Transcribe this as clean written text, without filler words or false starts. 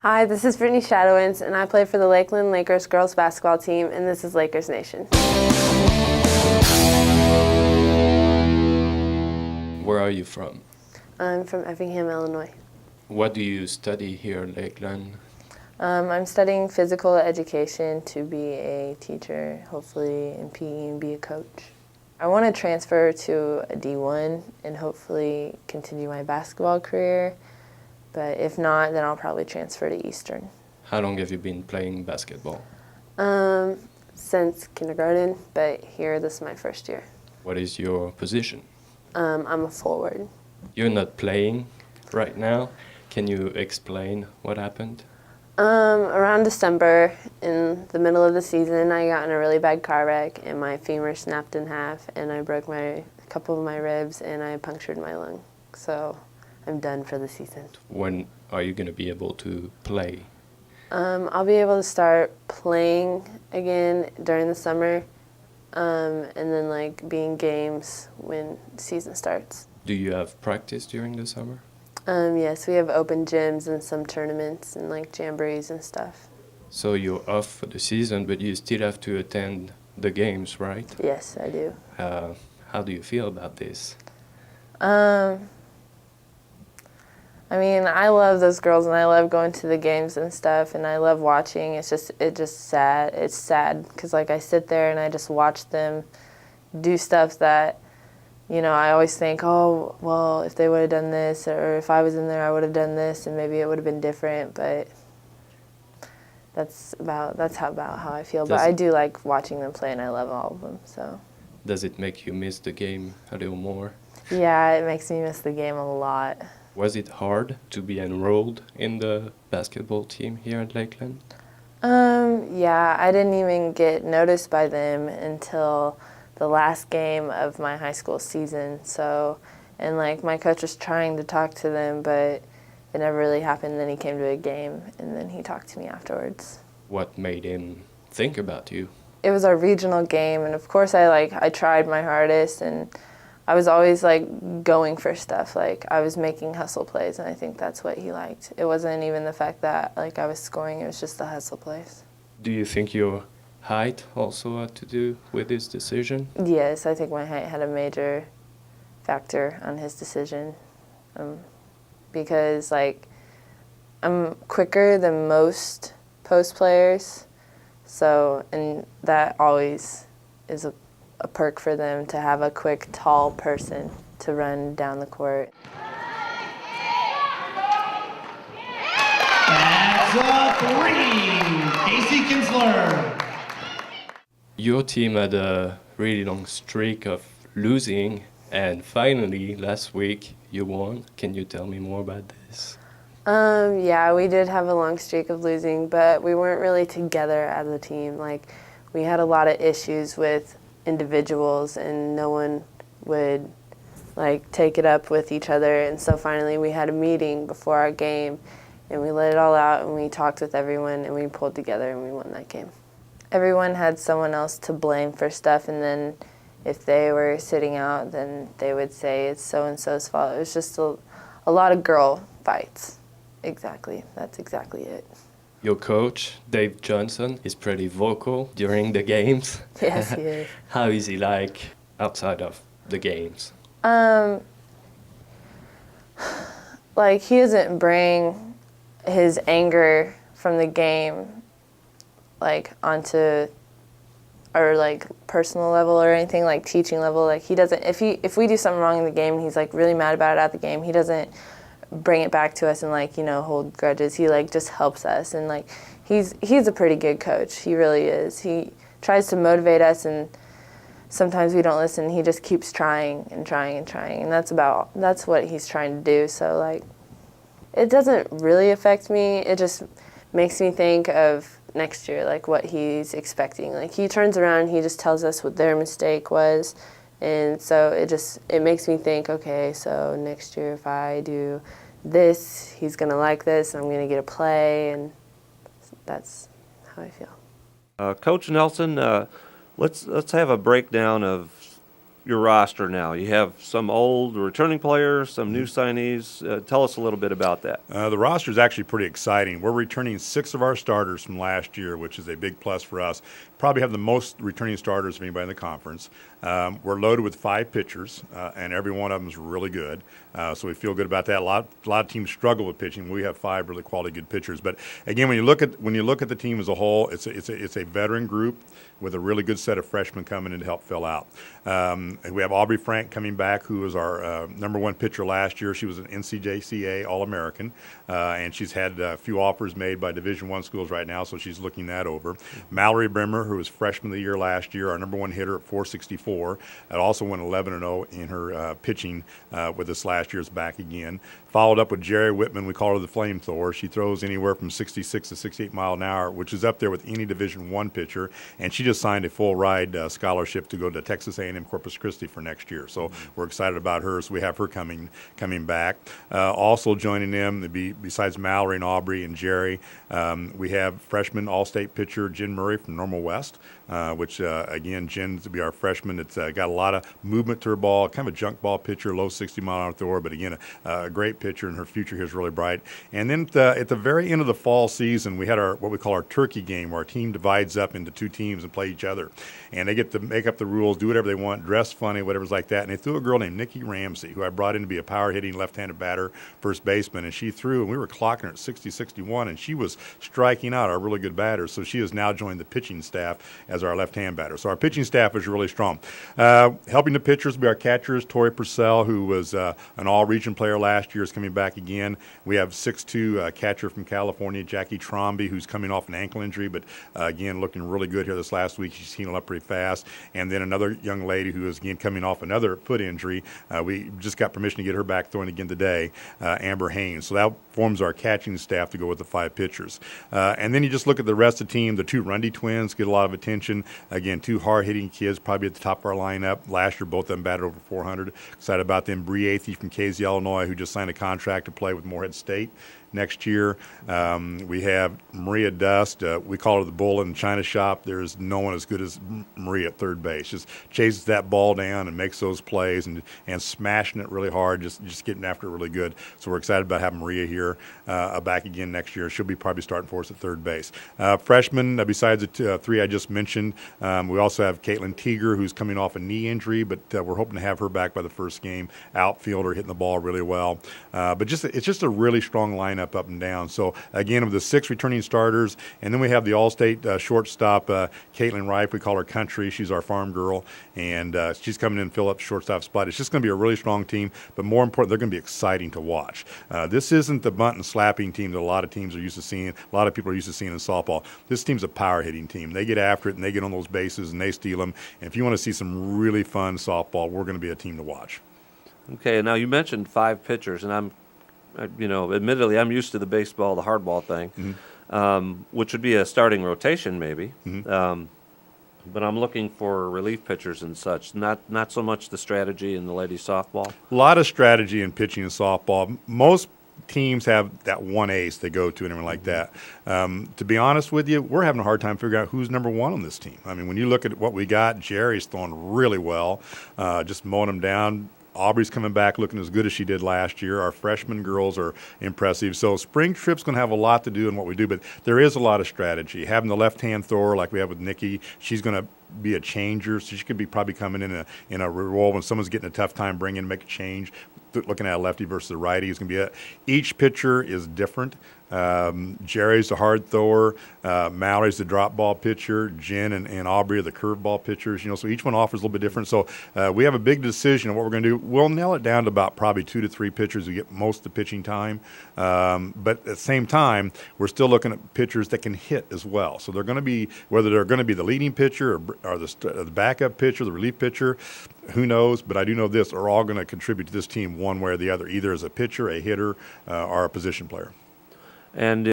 Hi, this is Brittany Shadowins, and I play for the Lakeland Lakers girls basketball team, and this is Lakers Nation. Where are you from? I'm from Effingham, Illinois. What do you study here in Lakeland? I'm studying physical education to be a teacher, hopefully in PE and be a coach. I want to transfer to a D1 and hopefully continue my basketball career, but if not, then I'll probably transfer to Eastern. How long have you been playing basketball? Since kindergarten, but here this is my first year. What is your position? I'm a forward. You're not playing right now. Can you explain what happened? Around December, in the middle of the season, I got in a really bad car wreck and my femur snapped in half and I broke a couple of my ribs and I punctured my lung. So I'm done for the season. When are you going to be able to play? I'll be able to start playing again during the summer and then being games when the season starts. Do you have practice during the summer? Yes, we have open gyms and some tournaments and jamborees and stuff. So you're off for the season, but you still have to attend the games, right? Yes, I do. How do you feel about this? I mean, I love those girls and I love going to the games and stuff and I love watching. It's just sad. It's sad because I sit there and I just watch them do stuff that, I always think, oh, well, if they would have done this or if I was in there, I would have done this and maybe it would have been different, but that's about how I feel. But I do like watching them play and I love all of them, so. Does it make you miss the game a little more? Yeah, it makes me miss the game a lot. Was it hard to be enrolled in the basketball team here at Lakeland? Yeah, I didn't even get noticed by them until the last game of my high school season. So, and my coach was trying to talk to them, but it never really happened. Then he came to a game and then he talked to me afterwards. What made him think about you? It was our regional game, and of course I tried my hardest, and I was always going for stuff. I was making hustle plays, and I think that's what he liked. It wasn't even the fact that I was scoring, it was just the hustle plays. Do you think your height also had to do with his decision? Yes, I think my height had a major factor on his decision. Because I'm quicker than most post players, so, and that always is a perk for them to have a quick, tall person to run down the court. That's a three, Casey Kinsler. Your team had a really long streak of losing, and finally, last week, you won. Can you tell me more about this? Yeah, we did have a long streak of losing, but we weren't really together as a team. We had a lot of issues with individuals and no one would take it up with each other, and so finally we had a meeting before our game and we let it all out and we talked with everyone and we pulled together and we won that game. Everyone had someone else to blame for stuff, and then if they were sitting out then they would say it's so-and-so's fault. It was just a lot of girl fights. Exactly, that's exactly it. Your coach, Dave Johnson, is pretty vocal during the games. Yes, he is. How is he outside of the games? He doesn't bring his anger from the game onto our personal level or anything, teaching level. He doesn't, if we do something wrong in the game and he's really mad about it at the game, he doesn't bring it back to us and hold grudges. He just helps us, and he's a pretty good coach. He really is. He tries to motivate us, and sometimes we don't listen. He just keeps trying and trying and trying, and that's what he's trying to do. So it doesn't really affect me. It just makes me think of next year, what he's expecting. He turns around and he just tells us what their mistake was, and so it makes me think, okay, so next year if I do this, he's gonna like this, and I'm gonna get a play, and that's how I feel. Coach Nelson, let's have a breakdown of your roster now? You have some old returning players, some new signees. Tell us a little bit about that. The roster is actually pretty exciting. We're returning 6 of our starters from last year, which is a big plus for us. Probably have the most returning starters of anybody in the conference. We're loaded with 5 pitchers, and every one of them is really good. So we feel good about that. A lot of teams struggle with pitching. We have 5 really quality good pitchers. But again, when you look at the team as a whole, it's a veteran group with a really good set of freshmen coming in to help fill out. We have Aubrey Frank coming back, who was our #1 pitcher last year. She was an NCJCA All-American, and she's had a few offers made by Division I schools right now, so she's looking that over. Mallory Brimmer, who was freshman of the year last year, our #1 hitter at 464, and also went 11-0 in her pitching with us last year, is back again. Followed up with Jerry Whitman. We call her the flamethrower. She throws anywhere from 66 to 68 mile an hour, which is up there with any Division I pitcher, and she just signed a full ride scholarship to go to Texas A&M Corpus Christi for next year. So we're excited about her. So we have her coming back. Also joining them, besides Mallory and Aubrey and Jerry, we have freshman All-State pitcher Jen Murray from Normal West, which again, Jen's to be our freshman. It's got a lot of movement to her ball, kind of a junk ball pitcher, low 60 mile an hour thrower, but again, a great pitcher, and her future here is really bright. And then at the very end of the fall season, we had what we call our turkey game, where our team divides up into 2 teams and play each other. And they get to make up the rules, do whatever they want, dress funny, whatever's like that. And they threw a girl named Nikki Ramsey, who I brought in to be a power-hitting left-handed batter, first baseman. And she threw, and we were clocking her at 60-61, and she was striking out our really good batters. So she has now joined the pitching staff as our left-hand batter. So our pitching staff is really strong. Helping the pitchers be our catchers, Tori Purcell, who was an all-region player last year, is coming back again. We have 6'2" catcher from California, Jackie Tromby, who's coming off an ankle injury, but again, looking really good here this last week. She's healing up pretty fast. And then another young lady who is, again, coming off another foot injury. We just got permission to get her back throwing again today, Amber Haynes. So that forms our catching staff to go with the 5 pitchers. And then you just look at the rest of the team. The 2 Rundy twins get a lot of attention. Again, 2 hard-hitting kids, probably at the top of our lineup. Last year, both of them batted over 400. Excited about them. Bree Athey from Casey, Illinois, who just signed a contract to play with Morehead State next year. We have Maria Dust. We call her the bull in the china shop. There's no one as good as Maria at third base. Just chases that ball down and makes those plays and smashing it really hard, just getting after it really good. So we're excited about having Maria here back again next year. She'll be probably starting for us at third base. Freshmen, besides the 3 I just mentioned, we also have Caitlin Teeger, who's coming off a knee injury, but we're hoping to have her back by the first game. Outfielder, hitting the ball really well. But it's just a really strong lineup up and down. So again, of the 6 returning starters, and then we have the All-State shortstop, Caitlin Rife. We call her Country. She's our farm girl, and she's coming in and fill up the shortstop spot. It's just going to be a really strong team, but more important, they're going to be exciting to watch. This isn't the bunt and slapping team that a lot of teams are used to seeing. A lot of people are used to seeing in softball. This team's a power hitting team. They get after it, and they get on those bases, and they steal them. And if you want to see some really fun softball, we're going to be a team to watch. Okay, now you mentioned 5 pitchers, and admittedly, I'm used to the baseball, the hardball thing, which would be a starting rotation maybe. But I'm looking for relief pitchers and such, not so much the strategy in the ladies softball. A lot of strategy in pitching and softball. Most teams have that one ace they go to and everything like that. To be honest with you, we're having a hard time figuring out who's #1 on this team. I mean, when you look at what we got, Jerry's throwing really well, just mowing them down. Aubrey's coming back looking as good as she did last year. Our freshman girls are impressive. So spring trip's going to have a lot to do in what we do, but there is a lot of strategy. Having the left-hand thrower like we have with Nikki, she's going to be a changer, so she could be probably coming in a role when someone's getting a tough time, bring in, make a change. Looking at a lefty versus a righty is going to be each pitcher is different. Jerry's a hard thrower. Mallory's the drop ball pitcher. Jen and Aubrey are the curve ball pitchers. So each one offers a little bit different. So we have a big decision on what we're going to do. We'll nail it down to about probably 2 to 3 pitchers who get most of the pitching time. But at the same time, we're still looking at pitchers that can hit as well. So they're going to be, whether they're going to be the leading pitcher or the backup pitcher, the relief pitcher, who knows? But I do know this: are all going to contribute to this team one way or the other, either as a pitcher, a hitter, or a position player. And